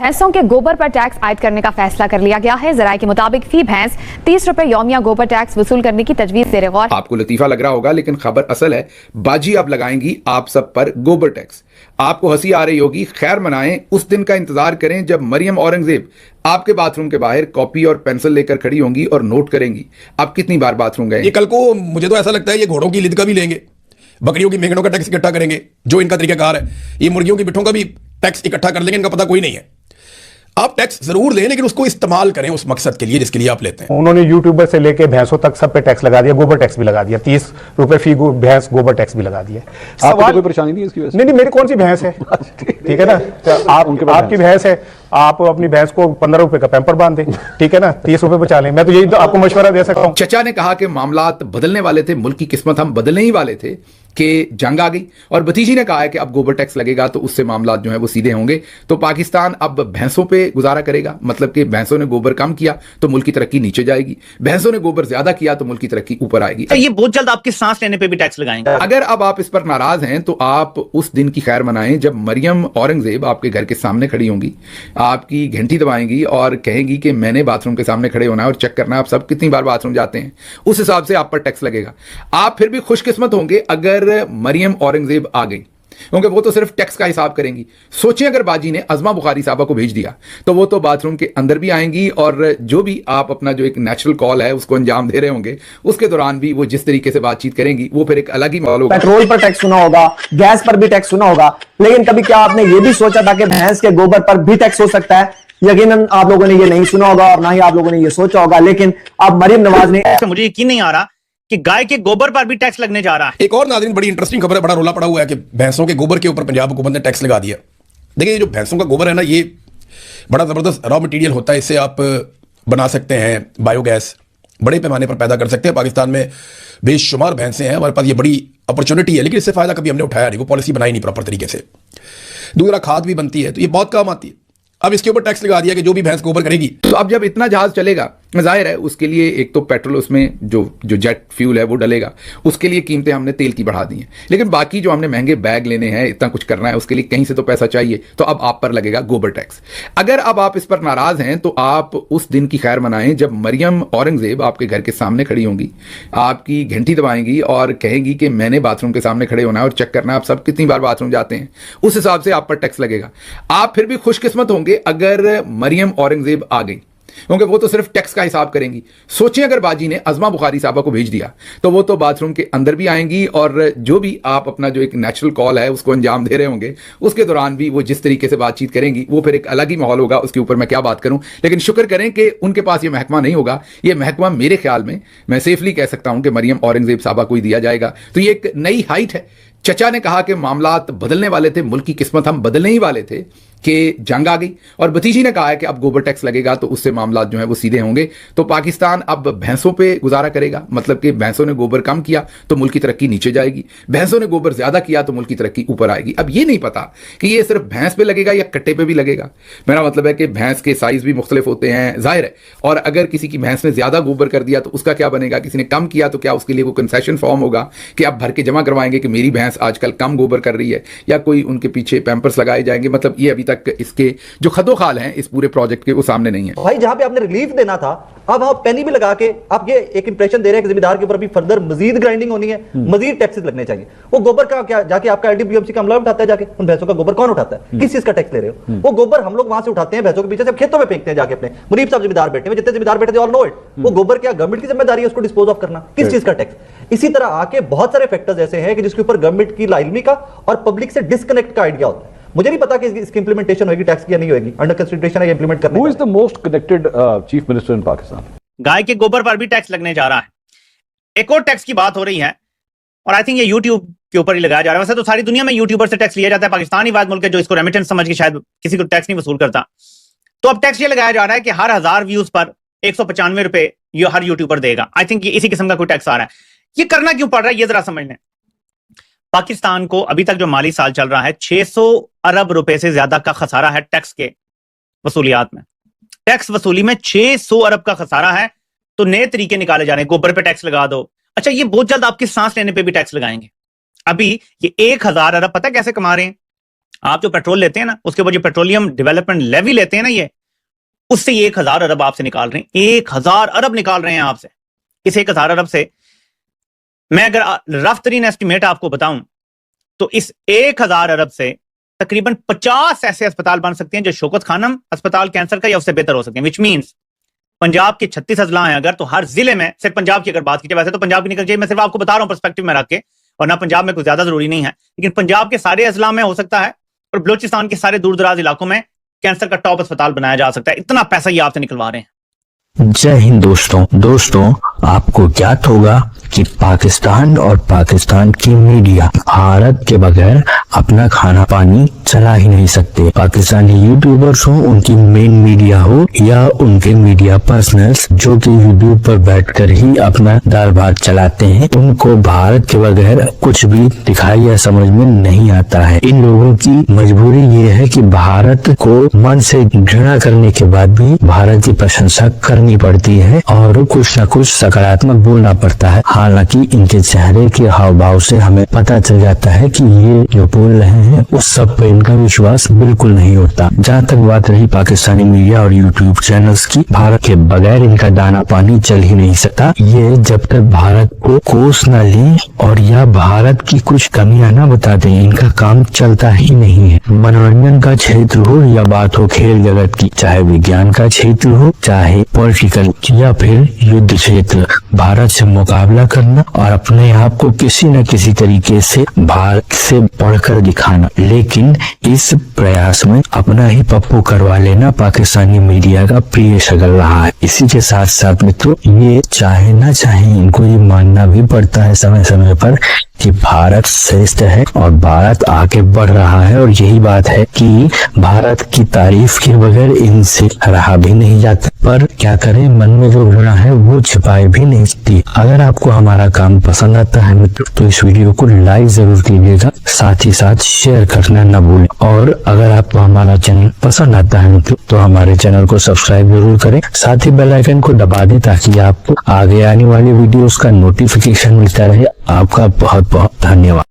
भैंसों के गोबर पर टैक्स आयद करने का फैसला कर लिया गया है। जराये के मुताबिक फी भैंस 30 रुपए यौमिया गोबर टैक्स वसूल करने की तजवीज ज़ेर गौर। आपको लतीफा लग रहा होगा, लेकिन खबर असल है। बाजी अब लगाएंगी आप सब पर गोबर टैक्स। आपको हंसी आ रही होगी, खैर मनाएं, उस दिन का इंतजार करें जब मरियम औरंगजेब आपके बाथरूम के बाहर कॉपी और पेंसिल लेकर खड़ी होंगी और नोट करेंगी आप कितनी बार बाथरूम गए। ये कल को मुझे तो ऐसा लगता है ये घोड़ों की ईद का भी लेंगे, बकरियों की मेंगनों का टैक्स इकट्ठा करेंगे, जो इनका तरीकाकार है। ये मुर्गियों की बिठों का भी टैक्स इकट्ठा कर लेंगे, इनका पता कोई नहीं है। आप टैक्स जरूर लें, लेकिन उसको इस्तेमाल करें उस मकसद के लिए जिसके लिए आप लेते हैं। उन्होंने यूट्यूबर से लेके भैंसों तक सब पे टैक्स लगा दिया, गोबर टैक्स भी लगा दिया, 30 रुपए फी भैंस गोबर टैक्स भी लगा दिया। सवाल कोई परेशानी नहीं इसकी वजह से? नहीं, मेरी कौन सी भैंस है? ठीक है ना, आपकी भैंस है, आप अपनी भैंस को 15 रुपए का पैम्पर बांध दें, ठीक है ना, 30 रुपए बचा लें। मैं तो यही तो आपको मशवरा दे सकता हूँ। चचा ने कहा कि मामलात बदलने वाले थे, मुल्क की किस्मत हम बदलने ही वाले थे कि जंग आ गई। और भतीजी ने कहा है कि अब गोबर टैक्स लगेगा तो उससे मामलात जो है वो सीधे होंगे। तो पाकिस्तान अब भैंसों पे गुजारा करेगा, मतलब कि भैंसों ने गोबर कम किया तो मुल्क की तरक्की नीचे जाएगी, भैंसों ने गोबर ज्यादा किया तो मुल्क की तरक्की ऊपर आएगी। तो ये बहुत जल्द आपके सांस लेने पे भी टैक्स लगाएंगे। अगर अब आप इस पर नाराज हैं तो आप उस दिन की खैर मनाएं जब मरियम औरंगजेब आपके घर के सामने खड़ी होंगी, आपकी घंटी दबाएंगी और कहेंगी कि मैंने बाथरूम के सामने खड़े होना है और चेक करना है आप सब कितनी बार बाथरूम जाते हैं। उस हिसाब से आप पर टैक्स लगेगा। आप फिर भी खुशकिस्मत होंगे अगर मरियम औरंगजेब आ गई, क्योंकि वो तो सिर्फ टैक्स का हिसाब करेंगी। सोचिए अगर बाजी ने अज़मा बुखारी साहबा को भेज दिया तो वो तो बाथरूम के अंदर भी आएंगी और जो भी आप अपना जो एक नेचुरल कॉल है उसको अंजाम दे रहे होंगे, उसके दौरान भी वो जिस तरीके से बातचीत करेंगी वो फिर एक अलग ही माहौल होगा। पेट्रोल पर टैक्स सुना होगा, गैस पर भी टैक्स सुना होगा, लेकिन कभी क्या आपने ये भी सोचा था कि भैंस के गोबर पर भी टैक्स हो सकता है? यकीनन आप लोगों ने ये नहीं सुना होगा और ना ही आप लोगों ने ये सोचा होगा। लेकिन अब मरियम नवाज ने, मुझे यकीन नहीं आ रहा कि गाय के गोबर पर भी टैक्स लगने जा रहा है। एक और नाज़रीन बड़ी इंटरेस्टिंग खबर है, बड़ा रोला पड़ा हुआ है कि भैंसों के गोबर के ऊपर पंजाब हुकूमत ने टैक्स लगा दिया। देखिए, ये जो भैंसों का गोबर है ना, ये बड़ा ज़बरदस्त रॉ मटेरियल होता है। इससे आप बना सकते हैं बायोगैस, बड़े पैमाने पर पैदा कर सकते हैं। पाकिस्तान में बेशुमार भैंसें हैं, हमारे पास ये बड़ी अपॉर्चुनिटी है, लेकिन इससे फ़ायदा कभी हमने उठाया नहीं, वो पॉलिसी बनाई नहीं प्रॉपर तरीके से। दूसरा, खाद भी बनती है तो ये बहुत काम आती है। अब इसके ऊपर टैक्स लगा दिया कि जो भी भैंस गोबर करेगी। तो अब जब इतना जहाज चलेगा, जाहिर है उसके लिए एक तो पेट्रोल, उसमें जो जेट फ्यूल है वो डलेगा, उसके लिए कीमतें हमने तेल की बढ़ा दी हैं। लेकिन बाकी जो हमने महंगे बैग लेने हैं, इतना कुछ करना है, उसके लिए कहीं से तो पैसा चाहिए। तो अब आप पर लगेगा गोबर टैक्स। अगर अब आप इस पर नाराज हैं तो आप उस दिन की खैर मनाएं जब मरियम औरंगजेब आपके घर के सामने खड़ी होंगी, आपकी घंटी दबाएंगी और कहेंगी कि मैंने बाथरूम के सामने खड़े होना है और चेक करना है आप सब कितनी बार बाथरूम जाते हैं। उस हिसाब से आप पर टैक्स लगेगा। आप फिर भी खुशकिस्मत होंगे अगर मरियम औरंगजेब आ गई, क्योंकि वो तो सिर्फ टैक्स का हिसाब करेंगी। सोचिए अगर बाजी ने अज़मा बुखारी साहबा को भेज दिया तो वो तो बाथरूम के अंदर भी आएंगी और जो भी आप अपना जो एक नेचुरल कॉल है उसको अंजाम दे रहे होंगे, उसके दौरान भी वो जिस तरीके से बातचीत करेंगी वो फिर एक अलग ही माहौल होगा। उसके ऊपर मैं क्या बात करूं, लेकिन शुक्र करें कि उनके पास ये महकमा नहीं होगा। ये महकमा मेरे ख्याल में, मैं सेफली कह सकता हूं कि मरियम औरंगजेब साहबा को ही दिया जाएगा। तो ये एक नई हाइट है। चचा ने कहा कि मामलात बदलने वाले थे, मुल्क की किस्मत हम बदलने ही वाले थे कि जंग आ गई। और भतीजी ने कहा है कि अब गोबर टैक्स लगेगा तो उससे मामलात जो है वो सीधे होंगे। तो पाकिस्तान अब भैंसों पे गुजारा करेगा, मतलब कि भैंसों ने गोबर कम किया तो मुल्क की तरक्की नीचे जाएगी, भैंसों ने गोबर ज्यादा किया तो मुल्क की तरक्की ऊपर आएगी। अब ये नहीं पता कि ये सिर्फ भैंस पे लगेगा या कट्टे पे भी लगेगा। मेरा मतलब है कि भैंस के साइज भी मुख्तलिफ होते हैं, जाहिर है। और अगर किसी की भैंस ने ज्यादा गोबर कर दिया तो उसका क्या बनेगा, किसी ने कम किया तो क्या उसके लिए वो कंसेशन फॉर्म होगा कि आप भर के जमा करवाएंगे कि मेरी भैंस आजकल कम गोबर कर रही है, या कोई उनके पीछे पैम्पर्स लगाए जाएंगे। मतलब ये अभी तक इसके जो खदोखाल हैं इस पूरे प्रोजेक्ट के वो सामने नहीं है। भाई जहां पे आपने रिलीफ देना था, अब आप पेनी भी लगा के आप ये एक इंप्रेशन दे रहे हैं कि जिम्मेदार के ऊपर भी फर्दर मजीद ग्राइंडिंग होनी है, मजीद टैक्सेस लगने चाहिए। वो गोबर का क्या जाके आपका एलडीपीएमसी का अमला उठाता है, जाके उन भैंसों का गोबर कौन उठाता है? किस चीज का टैक्स ले रहे हो? वो गोबर हम लोग वहां से उठाते हैं, भैंसों के पीछे से खेतों में फेंकते हैं जाके अपने। मुनीब साहब जिम्मेदार बैठे हुए, जितने जिम्मेदार बैठे थे ऑल नो इट। वो गोबर क्या गवर्नमेंट की जिम्मेदारी है उसको डिस्पोज ऑफ करना? किस चीज का टैक्स? इसी तरह आके बहुत सारे फैक्टर्स ऐसे हैं कि जिसके ऊपर गवर्नमेंट की लाइलमी का और पब्लिक से डिस्कनेक्ट का आइडिया होता है। मुझे नहीं पता कि इसकी इंप्लीमेंटेशन होगी टैक्स की या नहीं होगी, अंडर कंसिडरेशन है इंप्लीमेंट करने। Who is the most connected chief minister in Pakistan? गाय के गोबर पर भी टैक्स लगने जा रहा है। एक और टैक्स की बात हो रही है और आई थिंक ये यूट्यूब के ऊपर ही लगाया जा रहा है। वैसे तो सारी दुनिया में यूट्यूबर से टैक्स लिया जाता है, पाकिस्तान ही वाद मुल्क है जो इसको रेमिटेंस समझ के शायद किसी को टैक्स नहीं वसूल करता। तो अब टैक्स ये लगाया जा रहा है कि हर 1000 व्यूज पर 195 रुपए ये हर यूट्यूबर देगा। आई थिंक इसी किस्म का कोई टैक्स आ रहा है। ये करना क्यों पड़ रहा है ये जरा समझ लें। पाकिस्तान को अभी तक जो माली साल चल रहा है 600 अरब रुपए से ज्यादा का खसारा है टैक्स के वसूलियात में। टैक्स वसूली में 600 अरब का खसारा है। तो नए तरीके निकाले जा रहे हैं, गोबर पे टैक्स लगा दो। अच्छा, ये बहुत जल्द आपकी सांस लेने पे भी टैक्स लगाएंगे। अभी ये 1000 अरब पता कैसे कमा रहे हैं? आप जो पेट्रोल लेते हैं ना, उसके ऊपर जो पेट्रोलियम डेवलपमेंट लेवी लेते हैं ना, ये उससे 1000 अरब आपसे निकाल रहे हैं। 1000 अरब निकाल रहे हैं आपसे। इस 1000 अरब से मैं अगर रफ तरीन एस्टिमेट आपको बताऊं तो इस 1000 अरब से तकरीबन 50 ऐसे अस्पताल बन सकते हैं जो शौकत खानम अस्पताल कैंसर का या उससे बेहतर हो सकते हैं। विच मीन्स पंजाब के 36 अजला हैं अगर, तो हर जिले में, सिर्फ पंजाब की अगर बात की जाए, वैसे तो पंजाब की निकल चाहिए, मैं सिर्फ आपको बता रहा हूं पर्सपेक्टिव में रख के, और ना पंजाब में कुछ ज्यादा जरूरी नहीं है, लेकिन पंजाब के सारे अजला में हो सकता है और बलूचिस्तान के सारे दूर दराज इलाकों में कैंसर का टॉप अस्पताल बनाया जा सकता है। इतना पैसा ये आपसे निकलवा रहे हैं। जय हिंद दोस्तों, आपको ज्ञात होगा कि पाकिस्तान और पाकिस्तान की मीडिया भारत के बगैर अपना खाना पानी चला ही नहीं सकते। पाकिस्तानी यूट्यूबर्स हो, उनकी मेन मीडिया हो या उनके मीडिया पर्सनल्स जो कि यूट्यूब पर बैठकर ही अपना दाल भात चलाते हैं, उनको भारत के बगैर कुछ भी दिखाई या समझ में नहीं आता है। इन लोगों की मजबूरी ये है कि भारत को मन से घृणा करने के बाद भी भारत की प्रशंसा करनी पड़ती है और कुछ न कुछ सकारात्मक बोलना पड़ता है। हालांकि इनके चेहरे के हाव भाव से हमें पता चल जाता है कि ये जो बोल रहे हैं उस सब पे इनका विश्वास बिल्कुल नहीं होता। जहाँ तक बात रही पाकिस्तानी मीडिया और यूट्यूब चैनल्स की, भारत के बगैर इनका दाना पानी चल ही नहीं सकता। ये जब तक भारत को कोस न ले और या भारत की कुछ कमियां न बता दें, इनका काम चलता ही नहीं है। मनोरंजन का क्षेत्र हो या बात हो खेल जगत की, चाहे विज्ञान का क्षेत्र हो, चाहे पॉलिटिकल या फिर युद्ध क्षेत्र, भारत से मुकाबला करना और अपने आप को किसी न किसी तरीके से भारत से बढ़कर दिखाना, लेकिन इस प्रयास में अपना ही पप्पू करवा लेना पाकिस्तानी मीडिया का प्रिय शगल रहा है। इसी के साथ साथ मित्रों, ये चाहे ना चाहे इनको ये मानना भी पड़ता है समय समय पर कि भारत श्रेष्ठ है और भारत आगे बढ़ रहा है, और यही बात है कि भारत की तारीफ के बगैर इनसे रहा भी नहीं जाता। पर क्या करें, मन में जो घृणा है वो छिपाए भी नहीं सकती। अगर आपको हमारा काम पसंद आता है मित्रों, तो इस वीडियो को लाइक जरूर कीजिएगा, साथ ही साथ शेयर करना न भूलें। और अगर आपको हमारा चैनल पसंद आता है मित्रों, तो हमारे चैनल को सब्सक्राइब जरूर करें, साथ ही बेल आइकन को दबा दें ताकि आपको आगे आने वाली वीडियोस का नोटिफिकेशन मिलता रहे। आपका बहुत बहुत धन्यवाद।